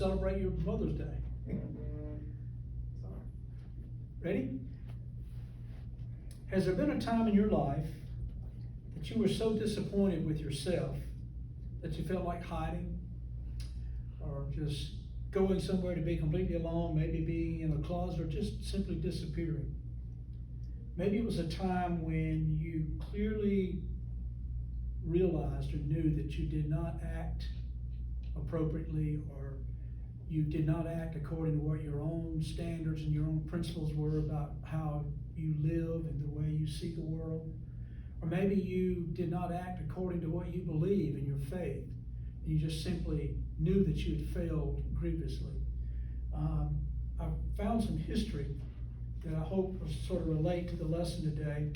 celebrate your Mother's Day. Ready? Has there been a time in your life that you were so disappointed with yourself that you felt like hiding, or just going somewhere to be completely alone, maybe being in a closet, or just simply disappearing? Maybe it was a time when you clearly realized or knew that you did not act appropriately, or you did not act according to what your own standards and your own principles were about how you live and the way you see the world. Or maybe you did not act according to what you believe in your faith, and you just simply knew that you had failed grievously. I found some history that I hope will sort of relate to the lesson today.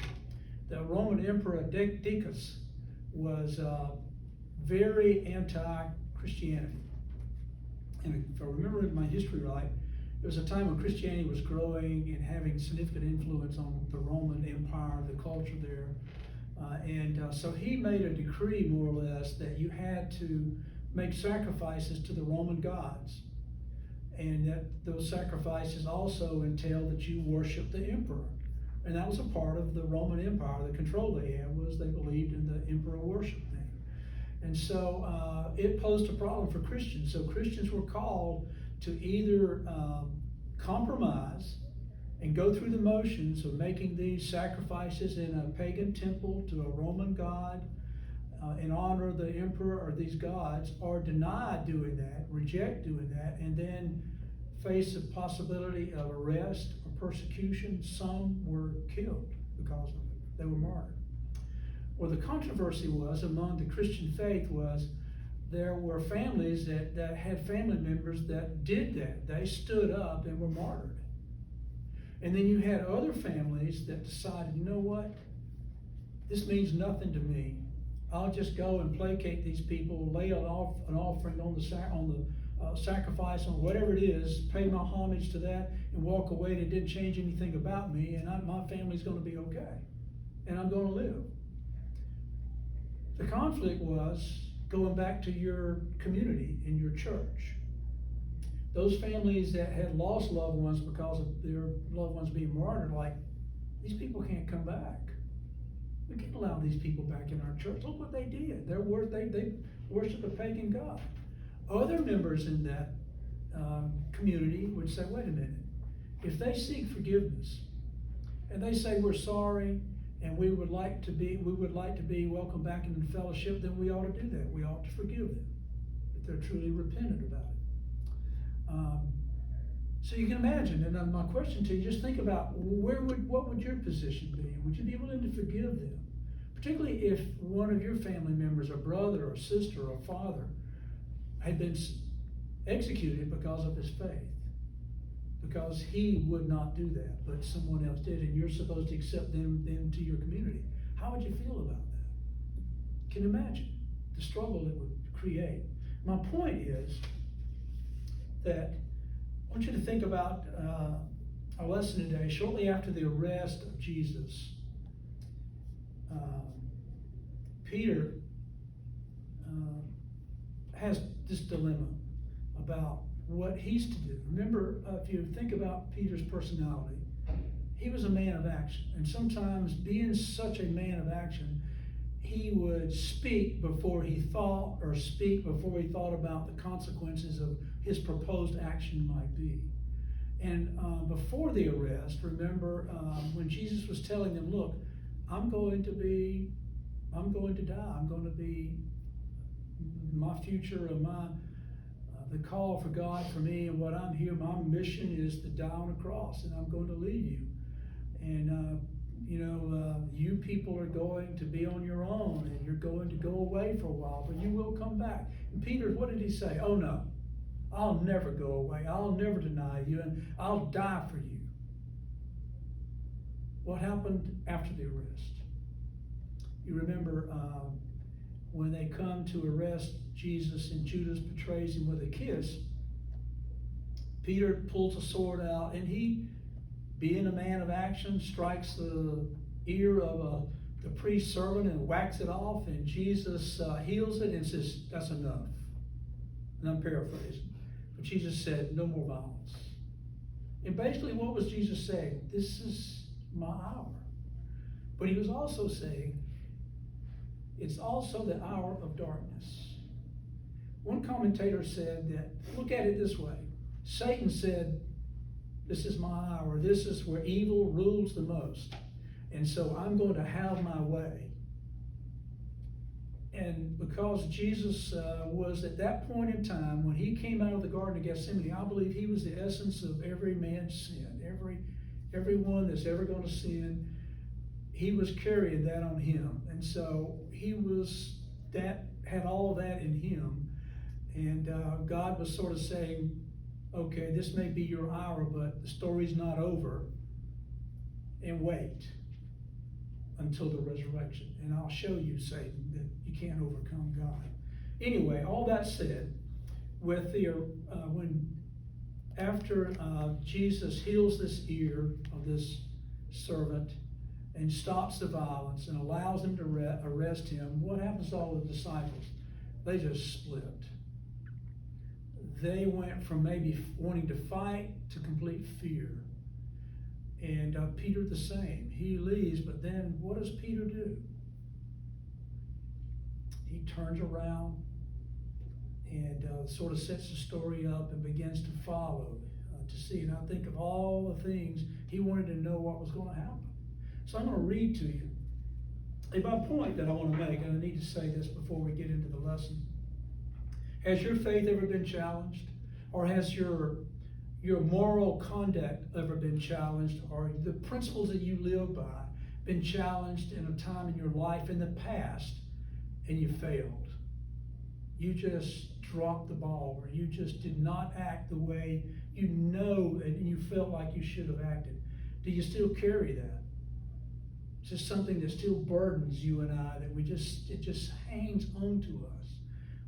The Roman Emperor Decius was very anti-Christianity. And if I remember my history right, there was a time when Christianity was growing and having significant influence on the Roman Empire, the culture there. So he made a decree, more or less, that you had to make sacrifices to the Roman gods. And that those sacrifices also entailed that you worship the emperor. And that was a part of the Roman Empire. The control they had was they believed in the emperor worship thing. And so it posed a problem for Christians. So Christians were called to either compromise and go through the motions of making these sacrifices in a pagan temple to a Roman god in honor of the emperor or these gods, or deny doing that, reject doing that, and then face the possibility of arrest or persecution. Some were killed because of it. They were martyred. Well, the controversy was among the Christian faith was there were families that had family members that did that. They stood up and were martyred. And then you had other families that decided, you know what? This means nothing to me. I'll just go and placate these people, lay an offering on the sacrifice, on whatever it is, pay my homage to that, and walk away. And it didn't change anything about me, and my family's going to be okay, and I'm going to live. The conflict was going back to your community in your church. Those families that had lost loved ones because of their loved ones being martyred, like, these people can't come back. We can't allow these people back in our church. Look what they did. They worship a pagan god. Other members in that community would say, wait a minute, if they seek forgiveness and they say we're sorry and we would like to be welcomed back into the fellowship, then we ought to do that. We ought to forgive them if they're truly repentant about it. So you can imagine, and my question to you, just think about what would your position be? Would you be willing to forgive them? Particularly if one of your family members, a brother or sister or father, had been executed because of his faith, because he would not do that, but someone else did, and you're supposed to accept them into your community. How would you feel about that? Can you imagine the struggle it would create? My point is that I want you to think about our lesson today. Shortly after the arrest of Jesus, Peter has this dilemma about what he's to do. Remember, if you think about Peter's personality, he was a man of action. And sometimes, being such a man of action, he would speak before he thought, or speak before he thought about the consequences of his proposed action might be. And before the arrest, remember when Jesus was telling them, look, I'm going to die. I'm going to be, my future and the call for God for me and what I'm here, my mission is to die on a cross, and I'm going to leave you. And you people are going to be on your own, and you're going to go away for a while, but you will come back. And Peter, what did he say? Oh no, I'll never go away. I'll never deny you, and I'll die for you. What happened after the arrest? You remember when they come to arrest Jesus and Judas betrays him with a kiss, Peter pulls a sword out, and he, being a man of action, strikes the ear of the priest's servant and whacks it off, and Jesus heals it and says, that's enough. And I'm paraphrasing. But Jesus said, no more violence. And basically what was Jesus saying? This is my hour. But he was also saying, it's also the hour of darkness. One commentator said that, look at it this way. Satan said, this is my hour. This is where evil rules the most. And so I'm going to have my way. And because Jesus was at that point in time, when he came out of the Garden of Gethsemane, I believe he was the essence of every man's sin. Everyone that's ever going to sin, he was carrying that on him. And so he was, that had all of that in him. And God was sort of saying, okay, this may be your hour, but the story's not over. And wait until the resurrection. And I'll show you, Satan, that you can't overcome God. Anyway, all that said, with the after Jesus heals this ear of this servant and stops the violence and allows them to arrest him, what happens to all the disciples? They just split. They went from maybe wanting to fight to complete fear. And Peter the same. He leaves, but then what does Peter do? He turns around and sort of sets the story up and begins to follow, to see. And I think of all the things he wanted to know what was going to happen. So I'm going to read to you my point that I want to make, and I need to say this before we get into the lesson. Has your faith ever been challenged? Or has your moral conduct ever been challenged? Or the principles that you live by been challenged in a time in your life in the past and you failed? You just dropped the ball, or you just did not act the way you know and you felt like you should have acted. Do you still carry that? It's just something that still burdens you and I, that it just hangs on to us.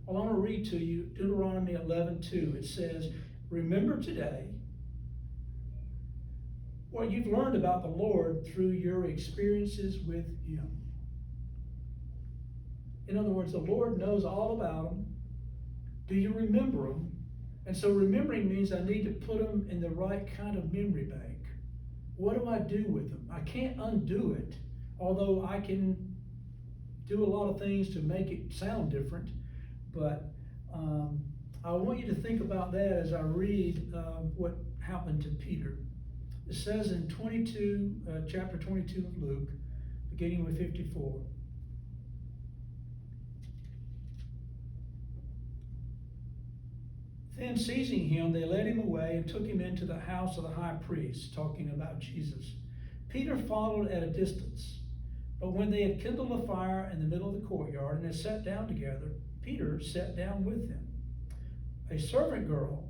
Well, I want to read to you Deuteronomy 11:2. It says, remember today what you've learned about the Lord through your experiences with him. In other words, the Lord knows all about them. Do you remember them? And so remembering means I need to put them in the right kind of memory bank. What do I do with them? I can't undo it, although I can do a lot of things to make it sound different. But I want you to think about that as I read what happened to Peter. It says in chapter 22 of Luke, beginning with 54. Then seizing him, they led him away and took him into the house of the high priest, talking about Jesus. Peter followed at a distance. But when they had kindled a fire in the middle of the courtyard and had sat down together, Peter sat down with them. A servant girl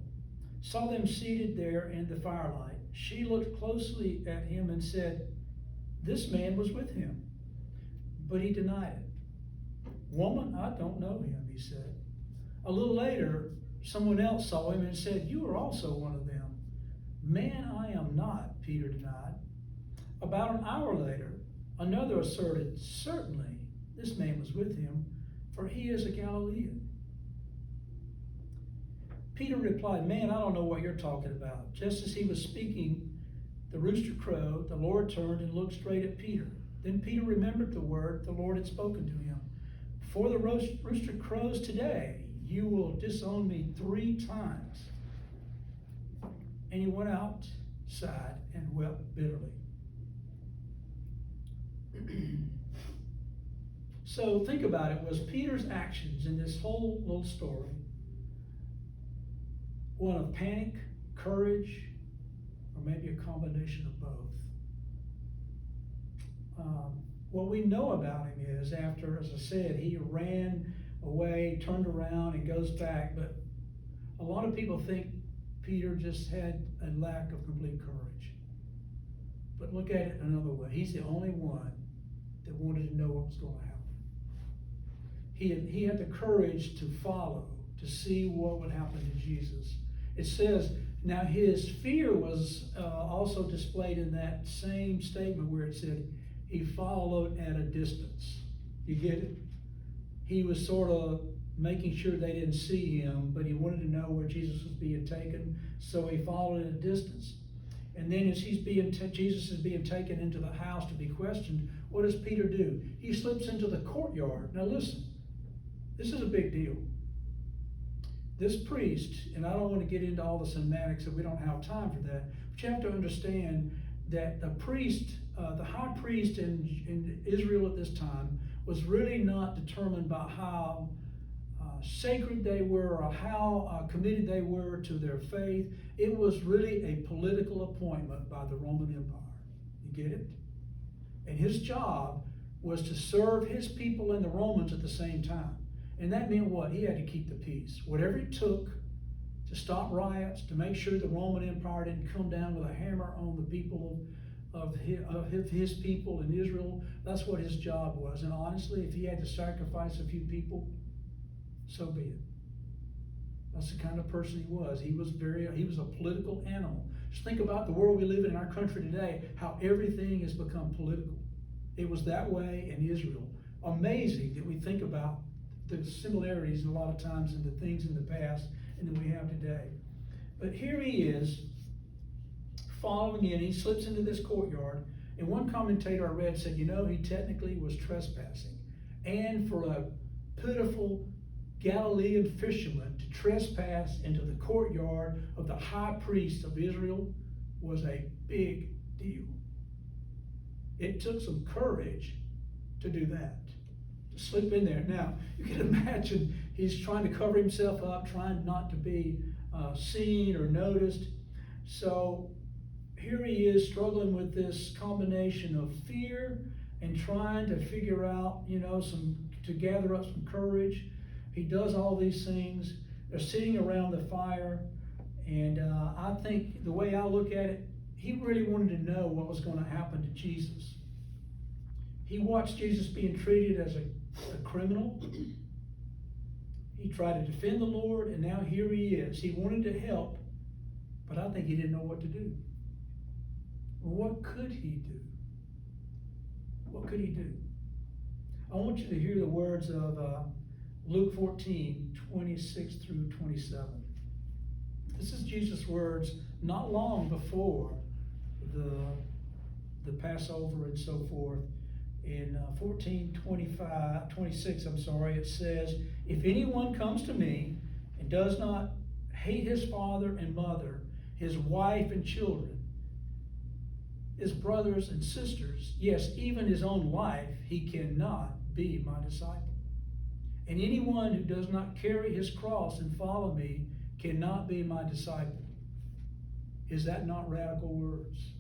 saw them seated there in the firelight. She looked closely at him and said, this man was with him. But he denied it. Woman, I don't know him, he said. A little later, someone else saw him and said, you are also one of them. Man, I am not, Peter denied. About an hour later, another asserted, certainly this man was with him, for he is a Galilean. Peter replied, man, I don't know what you're talking about. Just as he was speaking, the rooster crowed. The Lord turned and looked straight at Peter. Then Peter remembered the word the Lord had spoken to him. Before the rooster crows today, you will disown me 3 times. And he went outside and wept bitterly. So think about it. Was Peter's actions in this whole little story one of panic, courage, or maybe a combination of both? What we know about him is, after, as I said, he ran away, turned around, and goes back. But a lot of people think Peter just had a lack of complete courage. But look at it another way. He's the only one that wanted to know what was going to happen. He had the courage to follow, to see what would happen to Jesus. It says, now his fear was also displayed in that same statement where it said, he followed at a distance. You get it? He was sort of making sure they didn't see him, but he wanted to know where Jesus was being taken, so he followed at a distance. And then as Jesus is being taken into the house to be questioned, what does Peter do? He slips into the courtyard. Now listen, this is a big deal. This priest, and I don't want to get into all the semantics, and we don't have time for that, but you have to understand that the priest, the high priest in Israel at this time, was really not determined by how sacred they were or how committed they were to their faith. It was really a political appointment by the Roman Empire. You get it? And his job was to serve his people and the Romans at the same time. And that meant what? He had to keep the peace. Whatever it took to stop riots, to make sure the Roman Empire didn't come down with a hammer on the people of his people in Israel, that's what his job was. And honestly, if he had to sacrifice a few people, so be it. That's the kind of person he was. He was a political animal. Just think about the world we live in our country today, how everything has become political. It was that way in Israel. Amazing that we think about the similarities a lot of times in the things in the past and that we have today. But here he is, following in. He slips into this courtyard, and one commentator I read said, he technically was trespassing. And for a pitiful Galilean fisherman to trespass into the courtyard of the high priest of Israel was a big deal. It took some courage to do that, to slip in there. Now, you can imagine he's trying to cover himself up, trying not to be seen or noticed. So here he is struggling with this combination of fear and trying to figure out, to gather up some courage. He does all these things. They're sitting around the fire, and I think the way I look at it, he really wanted to know what was going to happen to Jesus. He watched Jesus being treated as a criminal. He tried to defend the Lord, and now here he is. He wanted to help, but I think he didn't know what to do. Well, what could he do? What could he do? I want you to hear the words of Luke 14, 26 through 27. This is Jesus' words not long before the Passover and so forth. In 26, it says, "If anyone comes to me and does not hate his father and mother, his wife and children, his brothers and sisters, yes, even his own life, he cannot be my disciple. And anyone who does not carry his cross and follow me cannot be my disciple." Is that not radical words?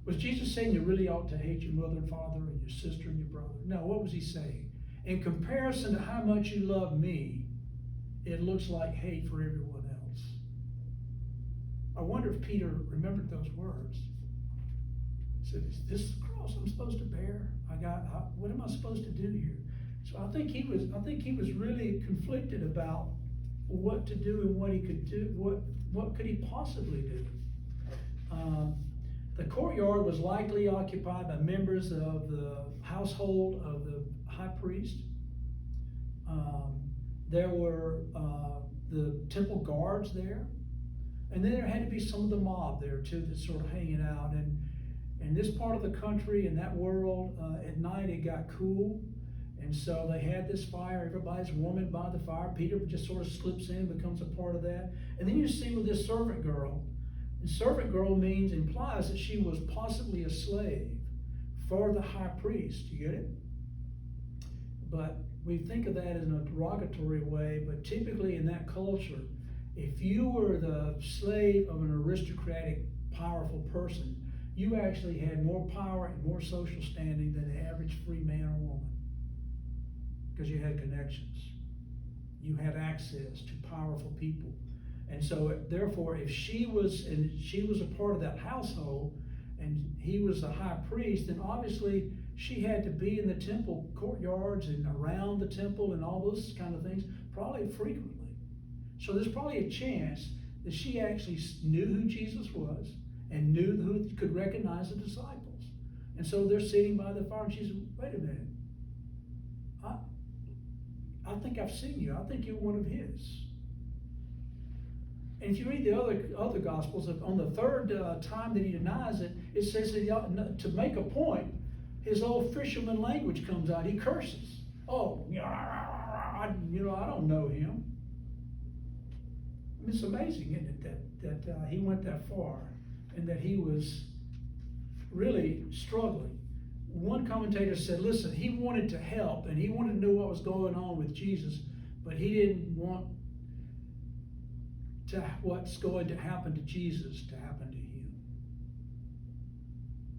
Was Jesus saying you really ought to hate your mother and father and your sister and your brother? No, what was he saying? In comparison to how much you love me, it looks like hate for everyone else. I wonder if Peter remembered those words. He said, "Is this the cross I'm supposed to bear? What am I supposed to do here?" So I think he was really conflicted about what to do and what he could do. What could he possibly do? The courtyard was likely occupied by members of the household of the high priest. There were the temple guards there, and then there had to be some of the mob there too that's sort of hanging out. And in this part of the country, in that world, at night it got cool. And so they had this fire, everybody's warming by the fire. Peter just sort of slips in, becomes a part of that. And then you see with this servant girl, and servant girl implies that she was possibly a slave for the high priest. You get it? But we think of that in a derogatory way, but typically in that culture, if you were the slave of an aristocratic, powerful person, you actually had more power and more social standing than the average free man or woman. Because you had connections. You had access to powerful people. And so therefore, if she was a part of that household and he was the high priest, then obviously she had to be in the temple courtyards and around the temple and all those kind of things, probably frequently. So there's probably a chance that she actually knew who Jesus was and knew who could recognize the disciples. And so they're sitting by the fire and she said, "Wait a minute. I think I've seen you. I think you're one of his. And if you read the other Gospels, on the third time that he denies it, it says that to make a point, his old fisherman language comes out. He curses. Oh, I don't know him. I mean, it's amazing, isn't it, that he went that far and that he was really struggling. One commentator said, listen, he wanted to help and he wanted to know what was going on with Jesus, but he didn't want what's going to happen to Jesus to happen to him.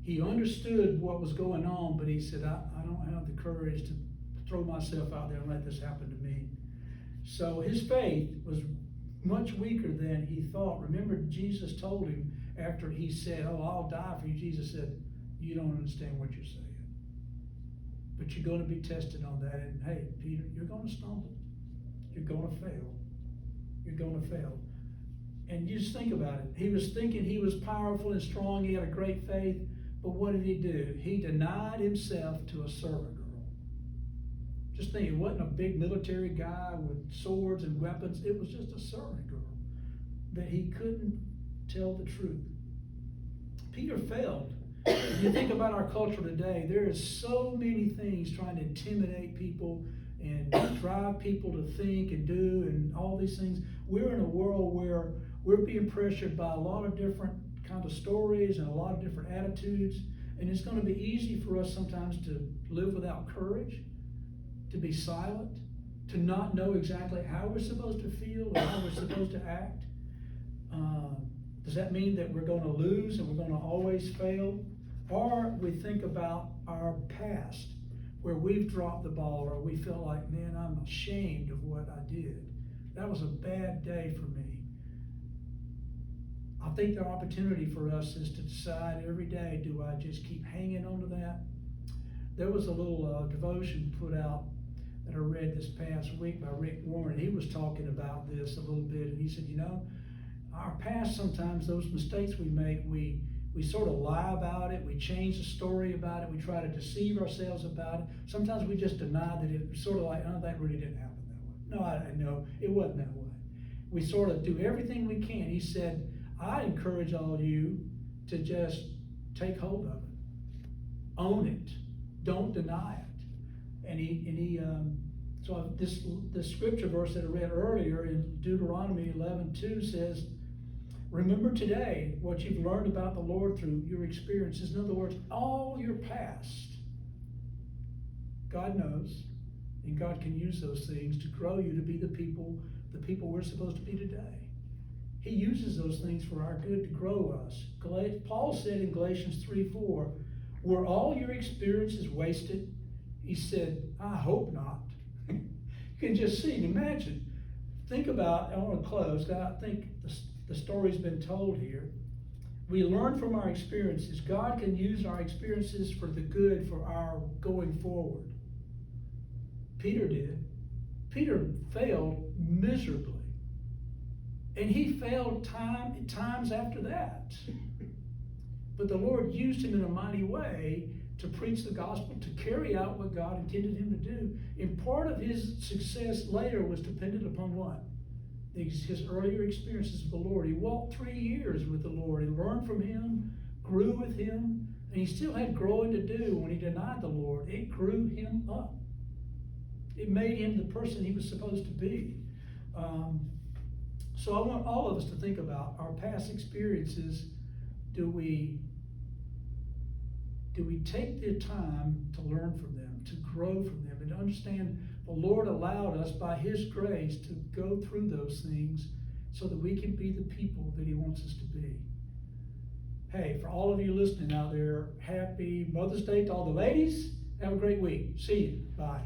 He understood what was going on, but he said, I don't have the courage to throw myself out there and let this happen to me. So his faith was much weaker than he thought. Remember, Jesus told him after he said, oh, I'll die for you. Jesus said, you don't understand what you're saying. But you're going to be tested on that. And hey, Peter, you're going to stumble. You're going to fail. You're going to fail. And you just think about it. He was thinking he was powerful and strong. He had a great faith. But what did he do? He denied himself to a servant girl. Just think, it wasn't a big military guy with swords and weapons. It was just a servant girl that he couldn't tell the truth. Peter failed. If you think about our culture today, there is so many things trying to intimidate people and drive people to think and do and all these things. We're in a world where we're being pressured by a lot of different kind of stories and a lot of different attitudes. And it's going to be easy for us sometimes to live without courage, to be silent, to not know exactly how we're supposed to feel or how we're supposed to act. Does that mean that we're going to lose and we're going to always fail? Or we think about our past where we've dropped the ball or we feel like, man, I'm ashamed of what I did. That was a bad day for me. I think the opportunity for us is to decide every day, do I just keep hanging on to that? There was a little devotion put out that I read this past week by Rick Warren. He was talking about this a little bit, and he said, our past, sometimes those mistakes we make, we sort of lie about it, we change the story about it, we try to deceive ourselves about it. Sometimes we just deny that it was sort of like, oh, that really didn't happen that way. No, it wasn't that way. We sort of do everything we can. He said, I encourage all of you to just take hold of it. Own it. Don't deny it. So this scripture verse that I read earlier in Deuteronomy 11:2 says, remember today what you've learned about the Lord through your experiences. In other words, all your past, God knows, and God can use those things to grow you to be the people we're supposed to be today. He uses those things for our good to grow us. Paul said in Galatians 3:4, were all your experiences wasted? He said, I hope not. You can just see, imagine. Think about, I want to close, I think the story's been told here. We learn from our experiences. God can use our experiences for the good for our going forward. Peter did. Peter failed miserably. And he failed times after that. But the Lord used him in a mighty way to preach the gospel, to carry out what God intended him to do. And part of his success later was dependent upon what? His earlier experiences with the Lord. He walked 3 years with the Lord. He learned from him, grew with him, and he still had growing to do when he denied the Lord. It grew him up. It made him the person he was supposed to be. So I want all of us to think about our past experiences. Do we take the time to learn from them, to grow from them, and to understand the Lord allowed us by His grace to go through those things so that we can be the people that He wants us to be. Hey, for all of you listening out there, happy Mother's Day to all the ladies. Have a great week. See you. Bye.